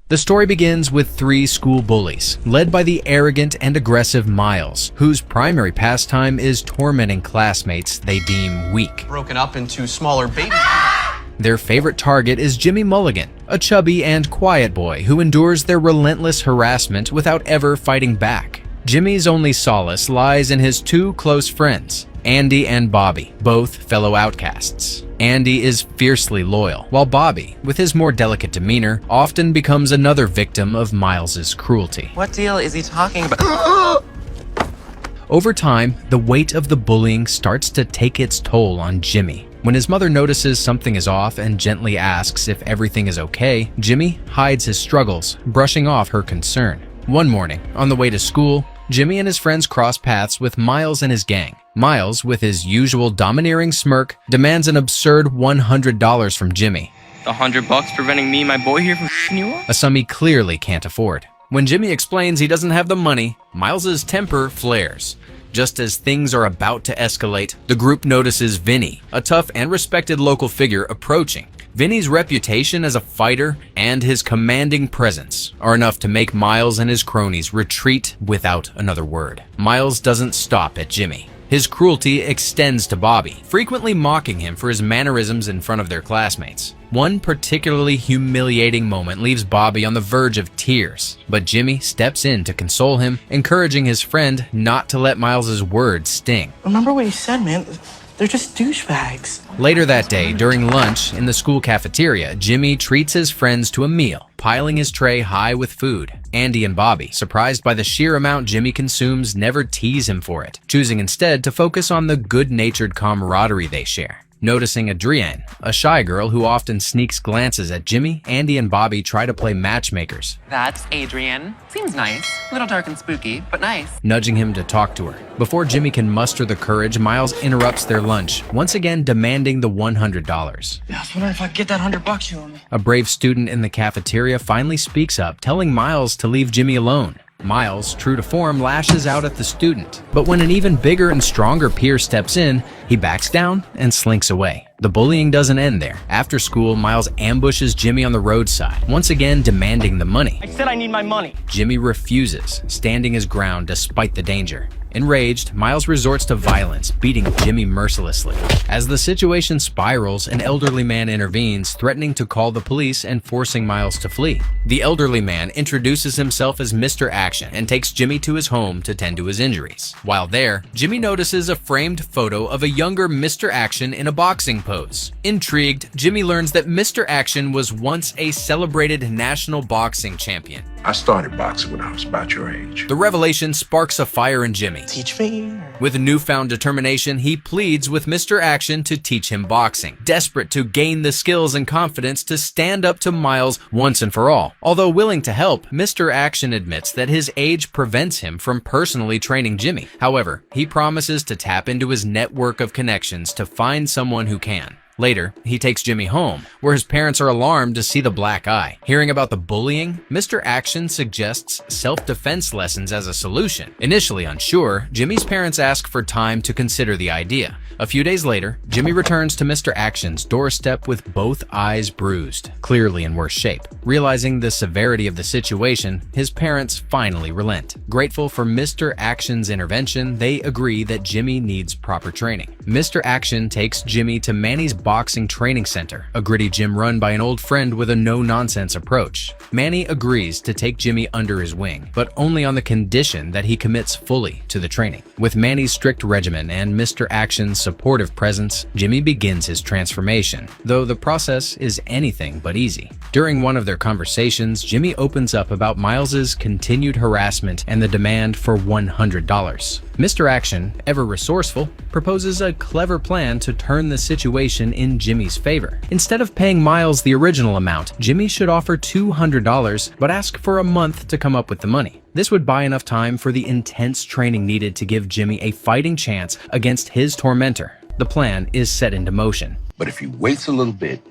The story begins with three school bullies, led by the arrogant and aggressive Miles, whose primary pastime is tormenting classmates they deem weak. Broken up into smaller baby. Their favorite target is Jimmy Mulligan, a chubby and quiet boy who endures their relentless harassment without ever fighting back. Jimmy's only solace lies in his two close friends, Andy and Bobby, both fellow outcasts. Andy is fiercely loyal, while Bobby, with his more delicate demeanor, often becomes another victim of Miles's cruelty. What deal is he talking about? Over time, the weight of the bullying starts to take its toll on Jimmy. When his mother notices something is off and gently asks if everything is okay, Jimmy hides his struggles, brushing off her concern. One morning, on the way to school, Jimmy and his friends cross paths with Miles and his gang. Miles, with his usual domineering smirk, demands an absurd $100 from Jimmy. $100 preventing me and my boy here from f***ing you up? A sum he clearly can't afford. When Jimmy explains he doesn't have the money, Miles's temper flares. Just as things are about to escalate, the group notices Vinny, a tough and respected local figure, approaching. Vinny's reputation as a fighter and his commanding presence are enough to make Miles and his cronies retreat without another word. Miles doesn't stop at Jimmy. His cruelty extends to Bobby, frequently mocking him for his mannerisms in front of their classmates. One particularly humiliating moment leaves Bobby on the verge of tears, but Jimmy steps in to console him, encouraging his friend not to let Miles's words sting. Remember what you said, man? They're just douchebags. Later that day, during lunch in the school cafeteria, Jimmy treats his friends to a meal, piling his tray high with food. Andy and Bobby, surprised by the sheer amount Jimmy consumes, never tease him for it, choosing instead to focus on the good-natured camaraderie they share. Noticing Adrienne, a shy girl who often sneaks glances at Jimmy, Andy and Bobby try to play matchmakers. That's Adrienne. Seems nice. A little dark and spooky, but nice. Nudging him to talk to her. Before Jimmy can muster the courage, Miles interrupts their lunch, once again demanding the $100. Yeah, I was wondering if I could get that $100 you owe me. A brave student in the cafeteria finally speaks up, telling Miles to leave Jimmy alone. Miles, true to form, lashes out at the student. But when an even bigger and stronger peer steps in, he backs down and slinks away. The bullying doesn't end there. After school, Miles ambushes Jimmy on the roadside, once again demanding the money. I said I need my money. Jimmy refuses, standing his ground despite the danger. Enraged, Miles resorts to violence, beating Jimmy mercilessly. As the situation spirals, an elderly man intervenes, threatening to call the police and forcing Miles to flee. The elderly man introduces himself as Mr. Action and takes Jimmy to his home to tend to his injuries. While there, Jimmy notices a framed photo of a younger Mr. Action in a boxing pose. Intrigued, Jimmy learns that Mr. Action was once a celebrated national boxing champion. I started boxing when I was about your age. The revelation sparks a fire in Jimmy. Teach me. With newfound determination, he pleads with Mr. Action to teach him boxing, desperate to gain the skills and confidence to stand up to Miles once and for all. Although willing to help, Mr. Action admits that his age prevents him from personally training Jimmy. However, he promises to tap into his network of connections to find someone who can. Later, he takes Jimmy home, where his parents are alarmed to see the black eye. Hearing about the bullying, Mr. Action suggests self-defense lessons as a solution. Initially unsure, Jimmy's parents ask for time to consider the idea. A few days later, Jimmy returns to Mr. Action's doorstep with both eyes bruised, clearly in worse shape. Realizing the severity of the situation, his parents finally relent. Grateful for Mr. Action's intervention, they agree that Jimmy needs proper training. Mr. Action takes Jimmy to Manny's boxing training center, a gritty gym run by an old friend with a no-nonsense approach. Manny agrees to take Jimmy under his wing, but only on the condition that he commits fully to the training. With Manny's strict regimen and Mr. Action's supportive presence, Jimmy begins his transformation, though the process is anything but easy. During one of their conversations, Jimmy opens up about Miles's continued harassment and the demand for $100. Mr. Action, ever resourceful, proposes a clever plan to turn the situation in Jimmy's favor. Instead of paying Miles the original amount, Jimmy should offer $200 but ask for a month to come up with the money. This would buy enough time for the intense training needed to give Jimmy a fighting chance against his tormentor. The plan is set into motion. But if he waits a little bit,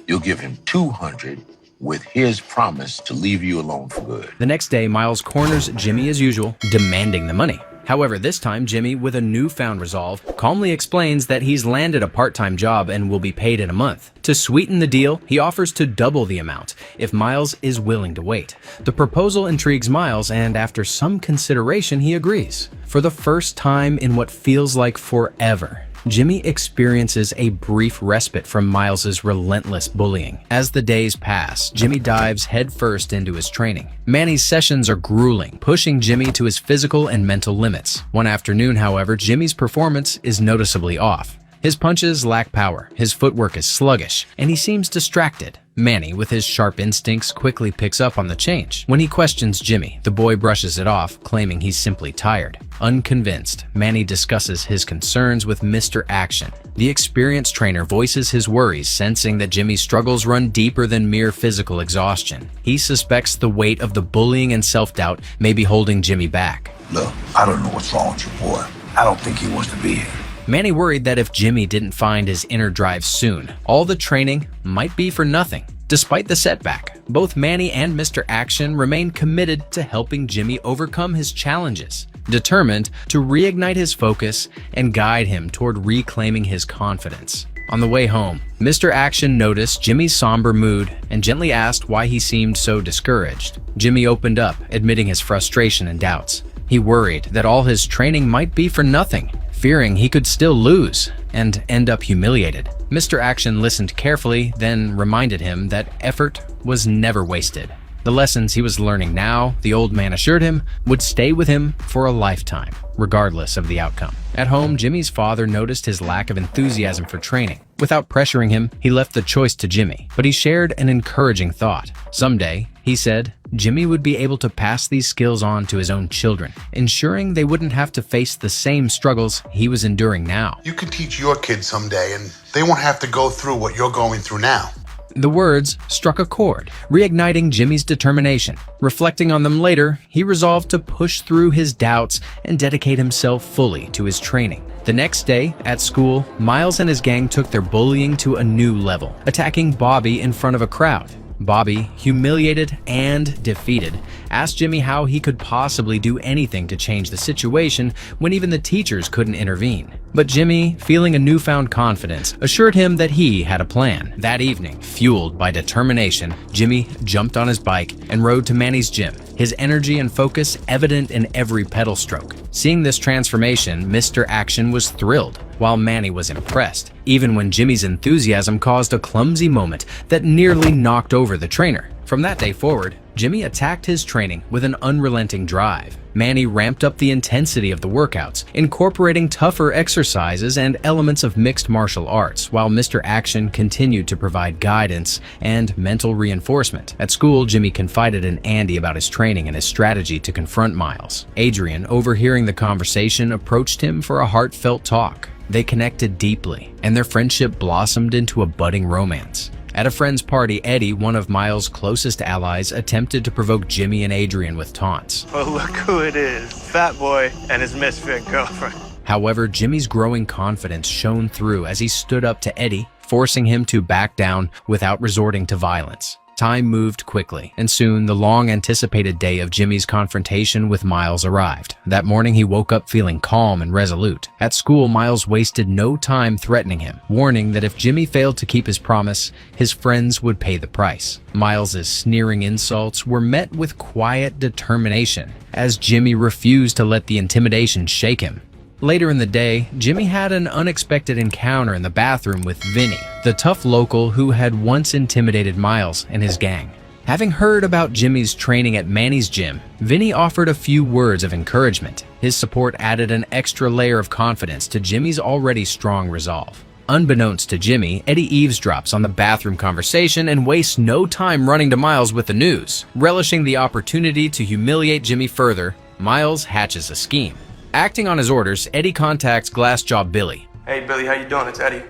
you'll give him $200 with his promise to leave you alone for good. The next day, Miles corners Jimmy as usual, demanding the money. However, this time Jimmy, with a newfound resolve, calmly explains that he's landed a part-time job and will be paid in a month. To sweeten the deal, he offers to double the amount if Miles is willing to wait. The proposal intrigues Miles, and after some consideration, he agrees. For the first time in what feels like forever, Jimmy experiences a brief respite from Miles's relentless bullying. As the days pass, Jimmy dives headfirst into his training. Manny's sessions are grueling, pushing Jimmy to his physical and mental limits. One afternoon, however, Jimmy's performance is noticeably off. His punches lack power, his footwork is sluggish, and he seems distracted. Manny, with his sharp instincts, quickly picks up on the change. When he questions Jimmy, the boy brushes it off, claiming he's simply tired. Unconvinced, Manny discusses his concerns with Mr. Action. The experienced trainer voices his worries, sensing that Jimmy's struggles run deeper than mere physical exhaustion. He suspects the weight of the bullying and self-doubt may be holding Jimmy back. Look, I don't know what's wrong with your boy. I don't think he wants to be here. Manny worried that if Jimmy didn't find his inner drive soon, all the training might be for nothing. Despite the setback, both Manny and Mr. Action remain committed to helping Jimmy overcome his challenges, determined to reignite his focus and guide him toward reclaiming his confidence. On the way home, Mr. Action noticed Jimmy's somber mood and gently asked why he seemed so discouraged. Jimmy opened up, admitting his frustration and doubts. He worried that all his training might be for nothing, fearing he could still lose and end up humiliated. Mr. Action listened carefully, then reminded him that effort was never wasted. The lessons he was learning now, the old man assured him, would stay with him for a lifetime, regardless of the outcome. At home, Jimmy's father noticed his lack of enthusiasm for training. Without pressuring him, he left the choice to Jimmy, but he shared an encouraging thought. Someday, he said, Jimmy would be able to pass these skills on to his own children, ensuring they wouldn't have to face the same struggles he was enduring now. You can teach your kids someday, and they won't have to go through what you're going through now. The words struck a chord, reigniting Jimmy's determination. Reflecting on them later, he resolved to push through his doubts and dedicate himself fully to his training. The next day, at school, Miles and his gang took their bullying to a new level, attacking Bobby in front of a crowd. Bobby, humiliated and defeated, asked Jimmy how he could possibly do anything to change the situation when even the teachers couldn't intervene. But Jimmy, feeling a newfound confidence, assured him that he had a plan. That evening, fueled by determination, Jimmy jumped on his bike and rode to Manny's gym, his energy and focus evident in every pedal stroke. Seeing this transformation, Mr. Action was thrilled, while Manny was impressed, even when Jimmy's enthusiasm caused a clumsy moment that nearly knocked over the trainer. From that day forward, Jimmy attacked his training with an unrelenting drive. Manny ramped up the intensity of the workouts, incorporating tougher exercises and elements of mixed martial arts, while Mr. Action continued to provide guidance and mental reinforcement. At school, Jimmy confided in Andy about his training and his strategy to confront Miles. Adrian, overhearing the conversation, approached him for a heartfelt talk. They connected deeply, and their friendship blossomed into a budding romance. At a friend's party, Eddie, one of Miles' closest allies, attempted to provoke Jimmy and Adrian with taunts. Well, look who it is. Fat boy and his misfit girlfriend. However, Jimmy's growing confidence shone through as he stood up to Eddie, forcing him to back down without resorting to violence. Time moved quickly, and soon the long-anticipated day of Jimmy's confrontation with Miles arrived. That morning, he woke up feeling calm and resolute. At school, Miles wasted no time threatening him, warning that if Jimmy failed to keep his promise, his friends would pay the price. Miles's sneering insults were met with quiet determination, as Jimmy refused to let the intimidation shake him. Later in the day, Jimmy had an unexpected encounter in the bathroom with Vinny, the tough local who had once intimidated Miles and his gang. Having heard about Jimmy's training at Manny's gym, Vinny offered a few words of encouragement. His support added an extra layer of confidence to Jimmy's already strong resolve. Unbeknownst to Jimmy, Eddie eavesdrops on the bathroom conversation and wastes no time running to Miles with the news. Relishing the opportunity to humiliate Jimmy further, Miles hatches a scheme. Acting on his orders, Eddie contacts Glassjaw Billy, Hey, Billy, how you doing? It's Eddie.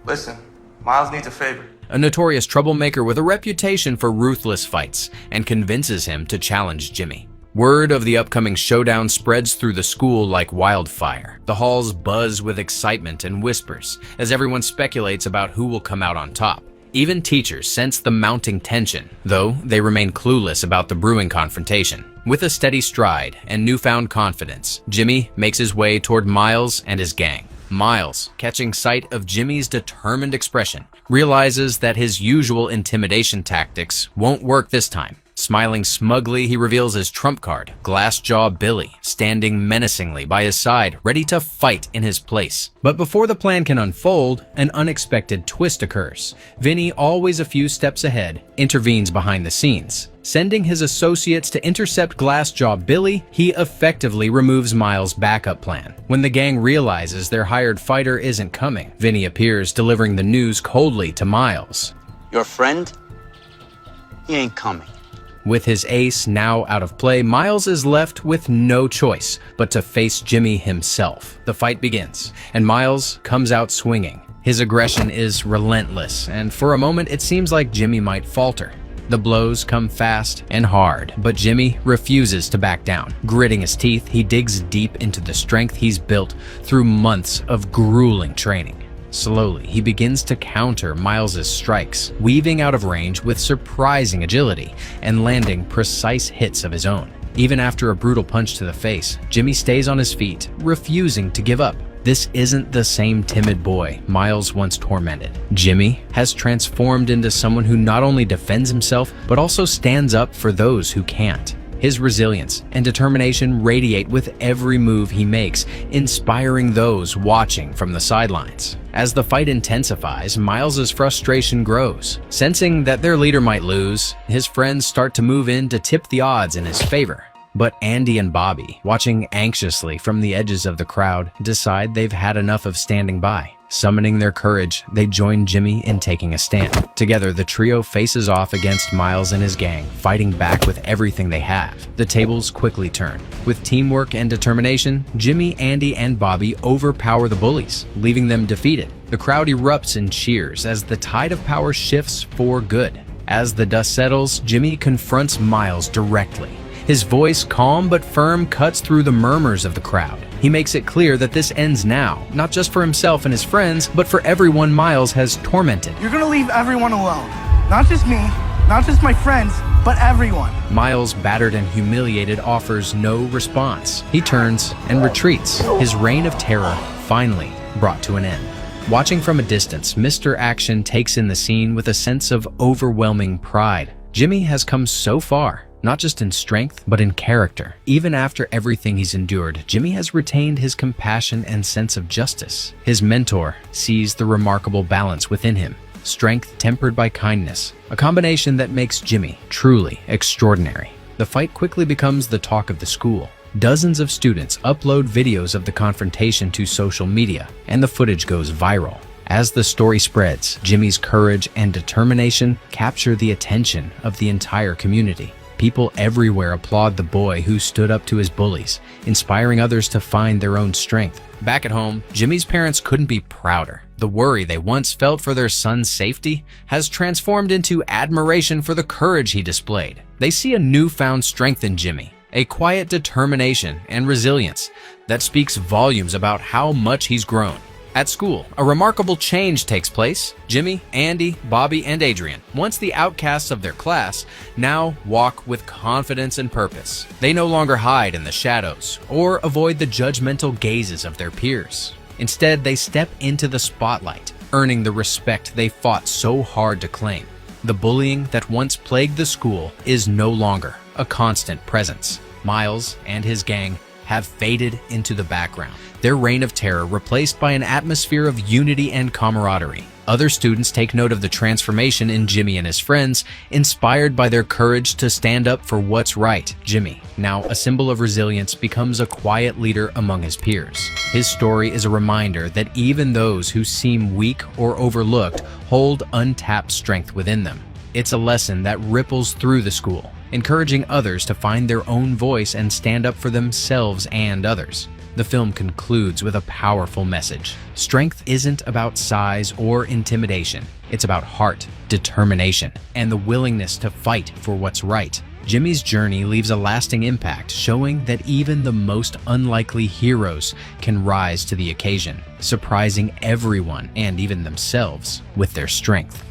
Listen, Miles needs a favor. a notorious troublemaker with a reputation for ruthless fights, and convinces him to challenge Jimmy. Word of the upcoming showdown spreads through the school like wildfire. The halls buzz with excitement and whispers as everyone speculates about who will come out on top. Even teachers sense the mounting tension, though they remain clueless about the brewing confrontation. With a steady stride and newfound confidence, Jimmy makes his way toward Miles and his gang. Miles, catching sight of Jimmy's determined expression, realizes that his usual intimidation tactics won't work this time. Smiling smugly, he reveals his trump card, Glassjaw Billy, standing menacingly by his side, ready to fight in his place. But before the plan can unfold, an unexpected twist occurs. Vinny, always a few steps ahead, intervenes behind the scenes. Sending his associates to intercept Glassjaw Billy, he effectively removes Miles' backup plan. When the gang realizes their hired fighter isn't coming, Vinny appears, delivering the news coldly to Miles. Your friend? He ain't coming. With his ace now out of play, Miles is left with no choice but to face Jimmy himself. The fight begins, and Miles comes out swinging. His aggression is relentless, and for a moment it seems like Jimmy might falter. The blows come fast and hard, but Jimmy refuses to back down. Gritting his teeth, he digs deep into the strength he's built through months of grueling training. Slowly, he begins to counter Miles's strikes, weaving out of range with surprising agility and landing precise hits of his own. Even after a brutal punch to the face, Jimmy stays on his feet, refusing to give up. This isn't the same timid boy Miles once tormented. Jimmy has transformed into someone who not only defends himself, but also stands up for those who can't. His resilience and determination radiate with every move he makes, inspiring those watching from the sidelines. As the fight intensifies, Miles's frustration grows. Sensing that their leader might lose, his friends start to move in to tip the odds in his favor. But Andy and Bobby, watching anxiously from the edges of the crowd, decide they've had enough of standing by. Summoning their courage, they join Jimmy in taking a stand. Together, the trio faces off against Miles and his gang, fighting back with everything they have. The tables quickly turn. With teamwork and determination, Jimmy, Andy, and Bobby overpower the bullies, leaving them defeated. The crowd erupts in cheers as the tide of power shifts for good. As the dust settles, Jimmy confronts Miles directly. His voice, calm but firm, cuts through the murmurs of the crowd. He makes it clear that this ends now, not just for himself and his friends, but for everyone Miles has tormented. You're gonna leave everyone alone. Not just me, not just my friends, but everyone. Miles, battered and humiliated, offers no response. He turns and retreats, his reign of terror finally brought to an end. Watching from a distance, Mr. Action takes in the scene with a sense of overwhelming pride. Jimmy has come so far, not just in strength, but in character. Even after everything he's endured, Jimmy has retained his compassion and sense of justice. His mentor sees the remarkable balance within him, strength tempered by kindness, a combination that makes Jimmy truly extraordinary. The fight quickly becomes the talk of the school. Dozens of students upload videos of the confrontation to social media, and the footage goes viral. As the story spreads, Jimmy's courage and determination capture the attention of the entire community. People everywhere applaud the boy who stood up to his bullies, inspiring others to find their own strength. Back at home, Jimmy's parents couldn't be prouder. The worry they once felt for their son's safety has transformed into admiration for the courage he displayed. They see a newfound strength in Jimmy, a quiet determination and resilience that speaks volumes about how much he's grown. At school, a remarkable change takes place. Jimmy, Andy, Bobby, and Adrian, once the outcasts of their class, now walk with confidence and purpose. They no longer hide in the shadows or avoid the judgmental gazes of their peers. Instead, they step into the spotlight, earning the respect they fought so hard to claim. The bullying that once plagued the school is no longer a constant presence. Miles and his gang have faded into the background, their reign of terror replaced by an atmosphere of unity and camaraderie. Other students take note of the transformation in Jimmy and his friends, inspired by their courage to stand up for what's right. Jimmy, now a symbol of resilience, becomes a quiet leader among his peers. His story is a reminder that even those who seem weak or overlooked hold untapped strength within them. It's a lesson that ripples through the school, encouraging others to find their own voice and stand up for themselves and others. The film concludes with a powerful message. Strength isn't about size or intimidation. It's about heart, determination, and the willingness to fight for what's right. Jimmy's journey leaves a lasting impact, showing that even the most unlikely heroes can rise to the occasion, surprising everyone and even themselves with their strength.